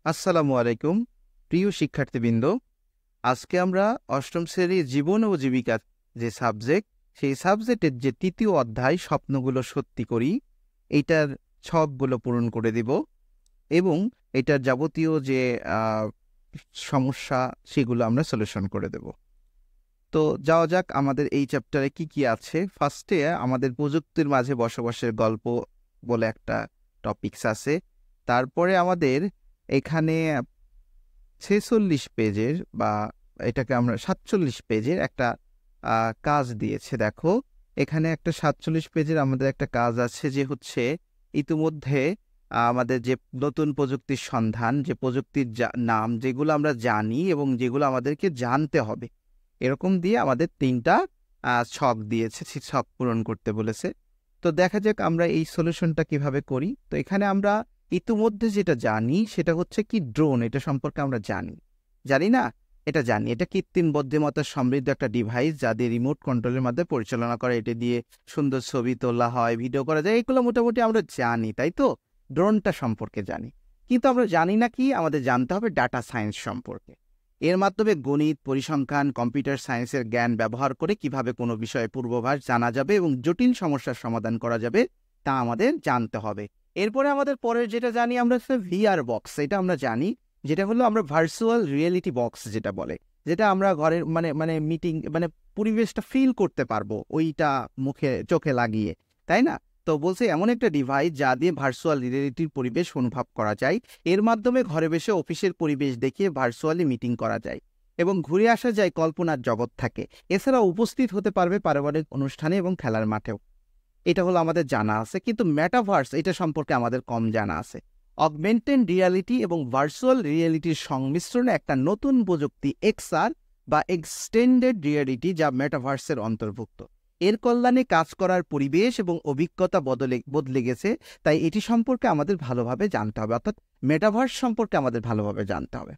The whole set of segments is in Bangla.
আসসালামু আলাইকুম প্রিয় শিক্ষার্থীবৃন্দ। আজকে আমরা অষ্টম শ্রেণীর জীবন ও জীবিকা যে সাবজেক্ট, সেই সাবজেক্টের যে তৃতীয় অধ্যায় স্বপ্নগুলো সত্যি করি, এইটার ছকগুলো পূরণ করে দিব এবং এটার যাবতীয় যে সমস্যা সেগুলো আমরা সলিউশন করে দেব। তো যাওয়া যাক আমাদের এই চ্যাপ্টারে কি কি আছে। ফার্স্টে আমাদের প্রযুক্তির মাঝে বসবাসের গল্প বলে একটা টপিকস আছে। তারপরে আমাদের এখানে 46 পেজের বা এটাকে আমরা 47 পেজের একটা কাজ দিয়েছে। দেখো এখানে একটা 47 পেজের আমাদের একটা কাজ আছে, যে হচ্ছে ইতিমধ্যে আমাদের যে নতুন প্রযুক্তির সন্ধান, যে প্রযুক্তির নাম যেগুলো আমরা জানি এবং যেগুলো আমাদেরকে জানতে হবে, এরকম দিয়ে আমাদের 3টা ছক দিয়েছে, সেই ছক পূরণ করতে বলেছে। তো দেখা যাক আমরা এই সলিউশনটা কিভাবে করি। তো এখানে আমরা ইতিমধ্যে যেটা জানি সেটা হচ্ছে কি, ড্রোন। এটা সম্পর্কে আমরা জানি না, এটা জানি। এটা কৃত্রিম বুদ্ধিমত্তার সমৃদ্ধ একটা ডিভাইস, যা দিয়ে রিমোট কন্ট্রোলের মাধ্যমে পরিচালনা করে। এটা দিয়ে সুন্দর ছবি তোলা হয়, ভিডিও করা যায়, এগুলো মোটামুটি আমরা জানি, তাই তো? ড্রোনটা সম্পর্কে জানি, কিন্তু আমরা জানি না কি, আমাদের জানতে হবে ডাটা সায়েন্স সম্পর্কে। এর মাধ্যমে গণিত, পরিসংখ্যান, কম্পিউটার সায়েন্সের জ্ঞান ব্যবহার করে কিভাবে কোনো বিষয়ে পূর্বাভাস জানা যাবে এবং জটিল সমস্যার সমাধান করা যাবে, তা আমাদের জানতে হবে। এরপরে আমাদের পরের যেটা জানি আমরা, ভিআর বক্স। এটা আমরা জানি, যেটা হলো আমরা ভার্চুয়াল রিয়েলিটি বক্স যেটা বলে, যেটা আমরা ঘরের মিটিং পরিবেশটা ফিল করতে পারবো ওইটা চোখে লাগিয়ে, তাই না? তো বলছে এমন একটা ডিভাইস যা দিয়ে ভার্চুয়াল রিয়েলিটির পরিবেশ অনুভব করা যায়। এর মাধ্যমে ঘরে বসে অফিসের পরিবেশ দেখিয়ে ভার্চুয়ালি মিটিং করা যায় এবং ঘুরে আসা যায় কল্পনার জগৎ থাকে। এছাড়া উপস্থিত হতে পারবে পারিবারিক অনুষ্ঠানে এবং খেলার মাঠেও। এটা হলো আমাদের জানা আছে, কিন্তু মেটাভার্স এটা সম্পর্কে আমাদের কম জানা আছে। অগমেন্টেড রিয়ালিটি এবং ভার্চুয়াল রিয়েলিটির সংমিশ্রণে একটা নতুন প্রযুক্তি এক্সআর বা এক্সটেন্ডেড রিয়ালিটি, যা মেটাভার্সের অন্তর্ভুক্ত। এর কল্যাণে কাজ করার পরিবেশ এবং অভিজ্ঞতা বদলে গেছে, তাই এটি সম্পর্কে আমাদের ভালোভাবে জানতে হবে, অর্থাৎ মেটাভার্স সম্পর্কে আমাদের ভালোভাবে জানতে হবে।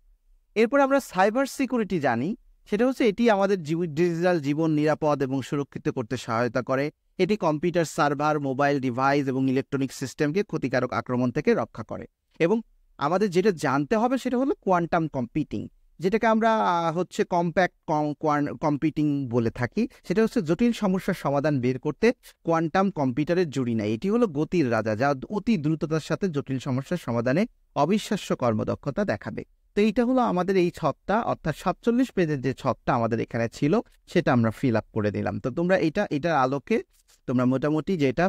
এরপর আমরা সাইবার সিকিউরিটি জানি। সেটা হচ্ছে এটি আমাদের ডিজিটাল জীবন নিরাপদ এবং সুরক্ষিত করতে সহায়তা করে। এটি কম্পিউটার সার্ভার, মোবাইল ডিভাইস এবং ইলেকট্রনিক সিস্টেমকে ক্ষতিকারক আক্রমণ থেকে রক্ষা করে। এবং আমাদের যেটা জানতে হবে সেটা হলো কোয়ান্টাম কম্পিউটিং, যেটাকে আমরা হচ্ছে কম্প্যাক্ট কম্পিউটিং বলে থাকি। সেটা হচ্ছে জটিল সমস্যার সমাধান বের করতে কোয়ান্টাম কম্পিউটারের জুড়ি নাই। এটি হলো গতির রাজা, যা অতি দ্রুততার সাথে জটিল সমস্যার সমাধানে অবিশ্বাস্য কর্মদক্ষতা দেখাবে। তো এইটা হলো আমাদের এই ছকটা, অর্থাৎ 47 পেজের যে ছকটা আমাদের এখানে ছিল সেটা আমরা ফিল আপ করে দিলাম। তো তোমরা এটার আলোকে তোমরা মোটামুটি যেটা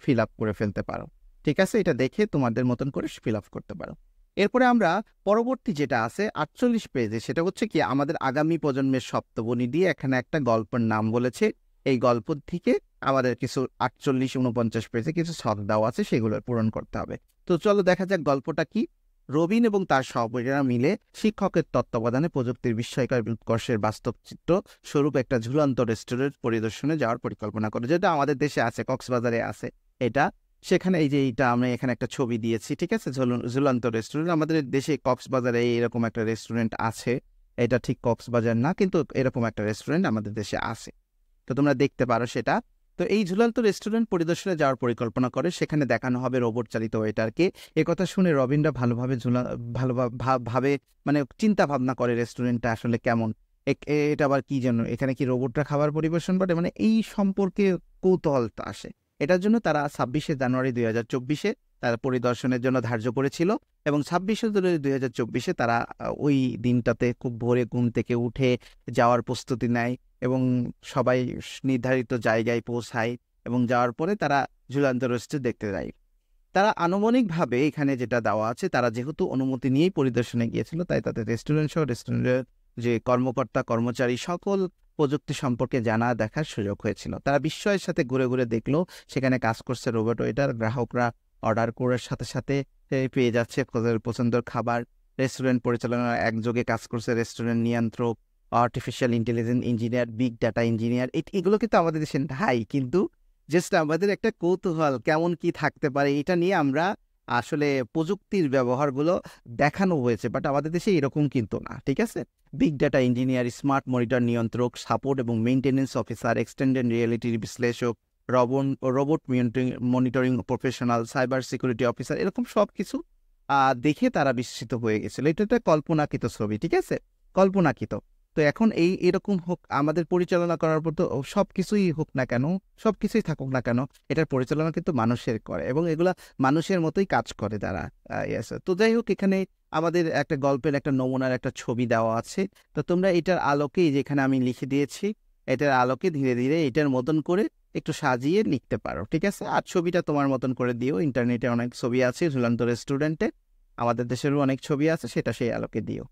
ফিল আপ করে ফেলতে পারো, ঠিক আছে? এটা দেখে তোমাদের মতন করে ফিল আপ করতে পারো। এরপরে আমরা পরবর্তী যেটা আছে 48 পেজে, সেটা হচ্ছে কি আমাদের আগামী প্রজন্মের সপ্তবনী দিয়ে এখানে একটা গল্পের নাম বলেছে। এই গল্প থেকে আমাদের কিছু 48-49 পেজে কিছু ছক দেওয়া আছে, সেগুলো পূরণ করতে হবে। তো চলো দেখা যাক গল্পটা কি। রবিন এবং তার সহপাঠীরা মিলে শিক্ষকের তত্ত্বাবধানে প্রযুক্তির বিস্ময়কর উৎকর্ষের বাস্তব চিত্র স্বরূপ একটা ঝুলন্ত রেস্টুরেন্ট পরিদর্শনে যাওয়ার পরিকল্পনা করে, যেটা আমাদের দেশে আছে, কক্সবাজারে আছে এটা। সেখানে এই যে এইটা আমরা এখানে একটা ছবি দিয়েছি, ঠিক আছে? ঝুলন্ত রেস্টুরেন্ট আমাদের দেশে কক্সবাজারে এরকম একটা রেস্টুরেন্ট আছে। এটা ঠিক কক্সবাজার না, কিন্তু এরকম একটা রেস্টুরেন্ট আমাদের দেশে আছে, তো তোমরা দেখতে পারো সেটা। তো এই ঝুলন্ত রেস্টুরেন্ট পরিদর্শনে যাওয়ার পরিকল্পনা করে, সেখানে দেখানো হবে রোবট চালিত ওয়েটারকে। একথা শুনে রবিনরা ভালোভাবে চিন্তা ভাবনা করে রেস্টুরেন্টটা আসলে কেমন, এটা আবার কি জন্য, এখানে কি রোবটরা খাবার পরিবেশন করে, এই সম্পর্কে কৌতূহলতা আসে। এটার জন্য তারা 26শে জানুয়ারি 2024-এ তারা পরিদর্শনের জন্য ধার্য করেছিল এবং 26শে জানুয়ারি 2024-এ তারা ওই দিনটাতে খুব ভোরে ঘুম থেকে উঠে যাওয়ার প্রস্তুতি নেয় এবং সবাই নির্ধারিত জায়গায় পৌঁছায় এবং যাওয়ার পরে তারা ঝুলন্ত রেস্টুরেন্ট দেখতে যায়। তারা আনুমানিকভাবে এখানে যেটা দেওয়া আছে, তারা যেহেতু অনুমতি নিয়েই পরিদর্শনে গিয়েছিল, তাই তাদের রেস্টুরেন্ট সহ রেস্টুরেন্টের যে কর্মকর্তা কর্মচারী সকল প্রযুক্তি সম্পর্কে জানা দেখার সুযোগ হয়েছিল। তারা বিস্ময়ের সাথে ঘুরে ঘুরে দেখলো সেখানে কাজ করছে রোবট ওয়েটার। গ্রাহকরা অর্ডার করার সাথে সাথে পেয়ে যাচ্ছে পছন্দের খাবার। রেস্টুরেন্ট পরিচালনার একযোগে কাজ করছে রেস্টুরেন্ট নিয়ন্ত্রক, artificial intelligence engineer, big data engineer. এগুলো কিন্তু আমাদের দেশে নাই, কিন্তু জাস্ট আমাদের একটা কৌতূহল কেমন কি থাকতে পারে এটা নিয়ে আমরা আসলে প্রযুক্তির ব্যবহারগুলো দেখানো হয়েছে, বাট আমাদের দেশে এরকম কিন্তু না, ঠিক আছে? Big data engineer, smart monitor নিয়ন্ত্রক, সাপোর্ট এবং মেইনটেনেন্স অফিসার, এক্সটেন্ডেড রিয়েলিটির বিশ্লেষক, robot monitoring professional, cyber security officer, এরকম সব কিছু দেখে তারা বিস্মিত হয়ে গেছিল। এটা একটা কল্পনাকৃত ছবি, ঠিক আছে, কল্পনাকৃত। তো এখন এরকম হোক, আমাদের পরিচালনা করার পর তো সবকিছুই হোক না কেন, সবকিছুই থাকুক না কেন, এটার পরিচালনা কিন্তু মানুষের করে এবং এগুলা মানুষের মতোই কাজ করে তারা। তো যাই হোক, এখানে আমাদের একটা গল্পের একটা নমুনার একটা ছবি দেওয়া আছে। তো তোমরা এটার আলোকেই, যেখানে আমি লিখে দিয়েছি, এটার আলোকে ধীরে ধীরে এটার মতন করে একটু সাজিয়ে লিখতে পারো, ঠিক আছে। আর ছবিটা তোমার মতন করে দিও, ইন্টারনেটে অনেক ছবি আছে, ঝুলন্ত রেস্টুরেন্টে আমাদের দেশেরও অনেক ছবি আছে, সেটা সেই আলোকে দিও।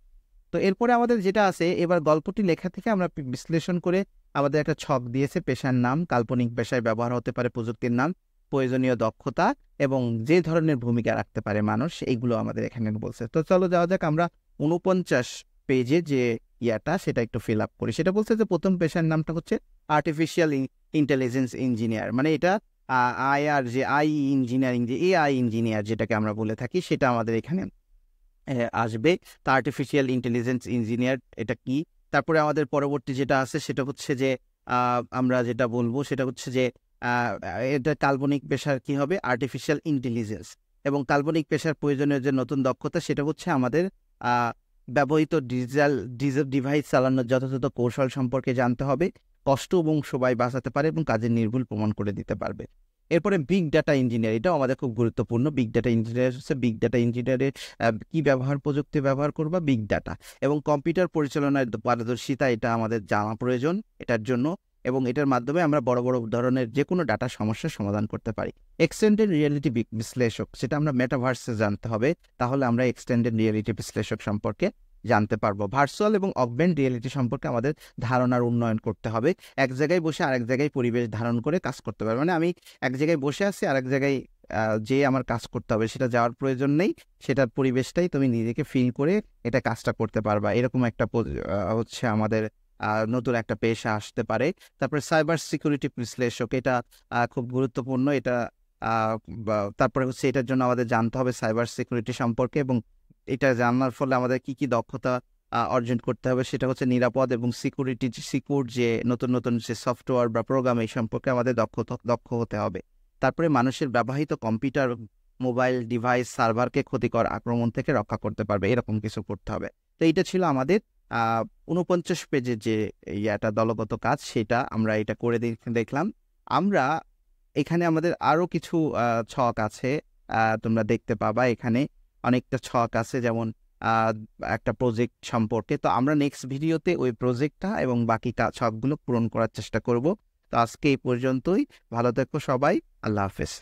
তো এরপরে আমাদের যেটা আছে, এবার গল্পটি লেখা থেকে আমরা বিশ্লেষণ করে আমাদের একটা ছক দিয়েছে, পেশার নাম, কাল্পনিক পেশায় ব্যবহার হতে পারে প্রযুক্তির নাম, প্রয়োজনীয় দক্ষতা এবং যে ধরনের ভূমিকা রাখতে পারে মানুষ, এইগুলো আমাদের এখানে বলছে। তো চলো যাওয়া যাক, আমরা 49 পেজে যে ইয়াটা সেটা একটু ফিল আপ করি। সেটা বলছে যে প্রথম পেশার নামটা হচ্ছে আর্টিফিশিয়াল ইন্টেলিজেন্স ইঞ্জিনিয়ার, মানে এটা আইআর যে আই ইঞ্জিনিয়ারিং, যে এআই ইঞ্জিনিয়ার যেটাকে আমরা বলে থাকি, সেটা আমাদের এখানে আসবে। তো আর্টিফিশিয়াল ইন্টেলিজেন্স ইঞ্জিনিয়ার এটা কি? তারপরে আমাদের পরবর্তী যেটা আছে সেটা হচ্ছে যে আমরা যেটা বলবো সেটা হচ্ছে যে এটা কাল্পনিক পেশার কি হবে, আর্টিফিশিয়াল ইন্টেলিজেন্স। এবং কাল্পনিক পেশার প্রয়োজনীয় যে নতুন দক্ষতা, সেটা হচ্ছে আমাদের ব্যবহৃত ডিজিটাল ডিভাইস চালানোর যথাযথ কৌশল সম্পর্কে জানতে হবে, কষ্ট এবং সময় বাঁচাতে পারে এবং কাজের নির্ভুল প্রমাণ করে দিতে পারবে। এরপরে বিগ ডাটা ইঞ্জিনিয়ার, এটাও আমাদের খুব গুরুত্বপূর্ণ। বিগ ডাটা ইঞ্জিনিয়ার হচ্ছে, বিগ ডাটা ইঞ্জিনিয়ারের কি প্রযুক্তি ব্যবহার করবা, বিগ ডাটা এবং কম্পিউটার পরিচালনার পারদর্শিতা, এটা আমাদের জানা প্রয়োজন এটার জন্য। এবং এটার মাধ্যমে আমরা বড় বড় ধরনের যে কোনো ডাটা সমস্যার সমাধান করতে পারি। এক্সটেন্ডেড রিয়েলিটি বিশ্লেষক, সেটা আমরা মেটাভার্সে জানতে হবে, তাহলে আমরা এক্সটেন্ডেড রিয়েলিটি বিশ্লেষক সম্পর্কে জানতে পারবো। ভার্চুয়াল এবং অগমেন্ট রিয়েলিটি সম্পর্কে আমাদের ধারণার উন্নয়ন করতে হবে। এক জায়গায় বসে আরেক জায়গায় পরিবেশ ধারণ করে কাজ করতে পারবে, মানে আমি এক জায়গায় বসে আছি, আরেক জায়গায় যে আমার কাজ করতে হবে, সেটা যাওয়ার প্রয়োজন নেই, সেটার পরিবেশটাই তুমি নিজেকে ফিল করে এটা কাজটা করতে পারবা। এরকম একটা হচ্ছে আমাদের নতুন একটা পেশা আসতে পারে। তারপরে সাইবার সিকিউরিটি বিশ্লেষক, এটা খুব গুরুত্বপূর্ণ। এটা তারপরে হচ্ছে এটার জন্য আমাদের জানতে হবে সাইবার সিকিউরিটি সম্পর্কে, এবং এটা জানার ফলে আমাদের কি কি দক্ষতা অর্জন করতে হবে, সেটা হচ্ছে নিরাপদ এবং সিকিউর যে নতুন নতুন যে সফটওয়্যার বা প্রোগ্রাম, এই সম্পর্কে আমাদের দক্ষ হতে হবে। তারপরে মানুষের ব্যবহৃত কম্পিউটার, মোবাইল ডিভাইস, সার্ভারকে ক্ষতিকর আক্রমণ থেকে রক্ষা করতে পারবে, এরকম কিছু করতে হবে। তো এইটা ছিল আমাদের 49 পেজের যে ইয়াটা দলগত কাজ, সেটা আমরা এটা করে দেখলাম। আমরা এখানে আমাদের আরো কিছু ছক আছে, তোমরা দেখতে পাবা এখানে অনেকটা ছক আছে, যেমন একটা প্রজেক্ট সম্পর্কে। তো আমরা নেক্সট ভিডিওতে ওই প্রজেক্টটা এবং বাকি ছকগুলো পূরণ করার চেষ্টা করব। তো আজকে এই পর্যন্তই, ভালো থেকো সবাই, আল্লাহ হাফেজ।